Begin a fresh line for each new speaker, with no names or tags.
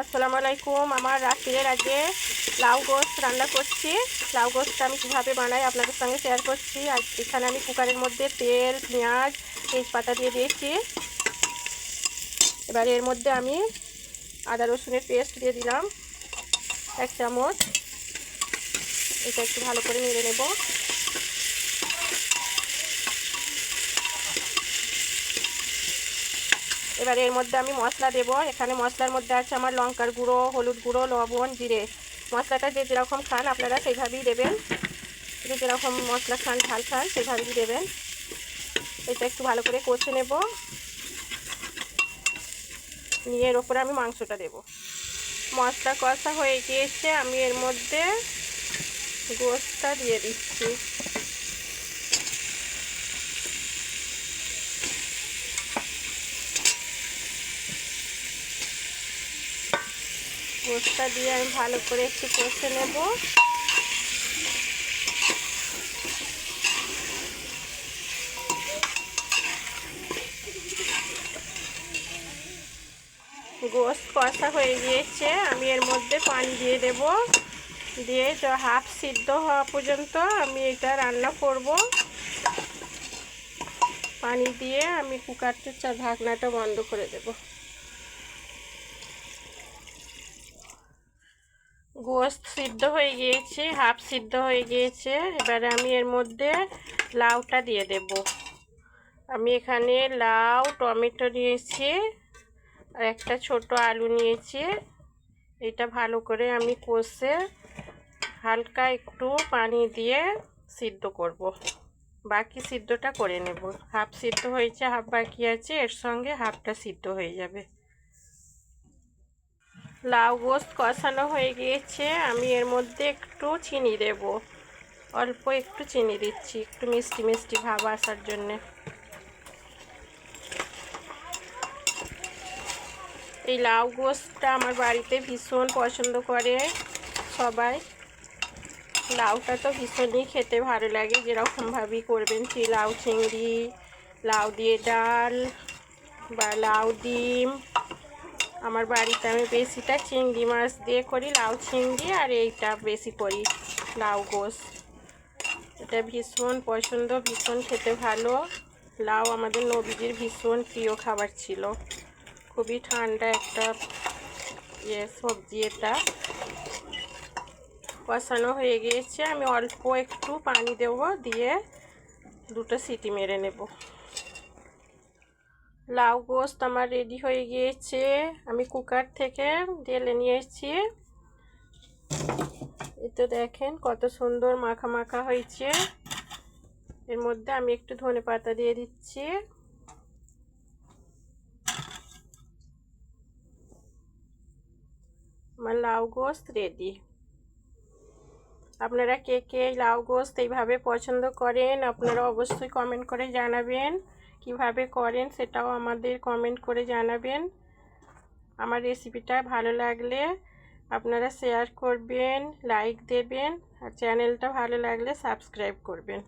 আসসালামু আলাইকুম। আমার রাত্রের আগে লাউ গোস্ত রান্না করছি। লাউ গোস্তটা আমি কীভাবে বানাই আপনাদের সঙ্গে শেয়ার করছি। আর এখানে আমি কুকারের মধ্যে তেল, পেঁয়াজ, তেজপাতা দিয়ে দিয়েছি। এবার এর মধ্যে আমি আদা রসুনের পেস্ট দিয়ে দিলাম 1 চামচ। এটা একটু ভালো করে নেড়ে নেব। এবার এর মধ্যে আমি মশলা দেব। এখানে মশলার মধ্যে আছে আমার লঙ্কার গুঁড়ো, হলুদ গুঁড়ো, লবণ, জিরে। মশলাটা যে যেরকম খান আপনারা সেইভাবেই দেবেন। যে যেরকম মশলা খান, ঝাল খান, সেইভাবেই দেবেন। এটা একটু ভালো করে কষে নেব, নিয়ে এর ওপরে আমি মাংসটা দেব। মশলা কষা হয়ে গিয়েছে, আমি এর মধ্যে গোস্তটা দিয়ে দিচ্ছি। গোস্তটা দিয়ে আমি ভালো করে একটু কষে নেব। গোস্ত কষা হয়ে গিয়েছে, আমি এর মধ্যে পানি দিয়ে দেব। দিয়ে হাফ সিদ্ধ হওয়া পর্যন্ত আমি এটা রান্না করব। পানি দিয়ে আমি কুকারটা ঢাকনাটা বন্ধ করে দেব। গোস্ত সিদ্ধ হয়ে গিয়েছে, হাফ সিদ্ধ হয়ে গিয়েছে। এবারে আমি এর মধ্যে লাউটা দিয়ে দেব। আমি এখানে লাউ, টমেটো নিয়েছি আর একটা ছোট আলু নিয়েছি। এটা ভালো করে আমি কষে হালকা একটু পানি দিয়ে সিদ্ধ করব। বাকি সিদ্ধটা করে নেব। হাফ সিদ্ধ হয়েছে, হাফ বাকি আছে, এর সঙ্গে হাফটা সিদ্ধ হয়ে যাবে। লাউ গোস্ত কষানো হয়ে গিয়েছে, আমি এর মধ্যে একটু চিনি দেব। অল্প একটু চিনি দিচ্ছি, একটু মিষ্টি মিষ্টি ভাব আসার জন্যে। এই লাউ গোস্তটা আমার বাড়িতে ভীষণ পছন্দ করে সবাই। লাউটা তো ভীষণই খেতে ভালো লাগে, যেরকমভাবেই করবেন। লাউ চিংড়ি, লাউ দিয়ে ডাল বা লাউ ডিম। আমার বাড়িতে আমি বেশিটা চিংড়ি মাছ দিয়ে করি, লাউ চিংড়ি, আর এইটা বেশি করি লাউ গোস্ত। এটা ভীষণ পছন্দ, ভীষণ খেতে ভালো। লাউ আমাদের নবীজির ভীষণ প্রিয় খাবার ছিল। খুবই ঠান্ডা একটা সবজি এটা। কষানো হয়ে গিয়েছে, আমি অল্প একটু পানি দেব, দিয়ে দুটো সিটি মেরে নেব। লাউ গোস্ত আমার রেডি হয়ে গিয়েছে। আমি কুকার থেকে ঢেলে নিয়েছি। এতে দেখেন কত সুন্দর মাখা মাখা হয়েছে। এর মধ্যে আমি একটু ধনেপাতা দিয়ে দিচ্ছি। আমার লাউ গোস্ত রেডি। আপনারা কে কে লাউ গোস্ত এইভাবে পছন্দ করেন আপনারা অবশ্যই কমেন্ট করে জানাবেন। কিভাবে করেন সেটাও আমাদের কমেন্ট করে জানাবেন। আমার রেসিপিটা ভালো লাগলে আপনারা শেয়ার করবেন, লাইক দেবেন, আর চ্যানেলটা ভালো লাগলে সাবস্ক্রাইব করবেন।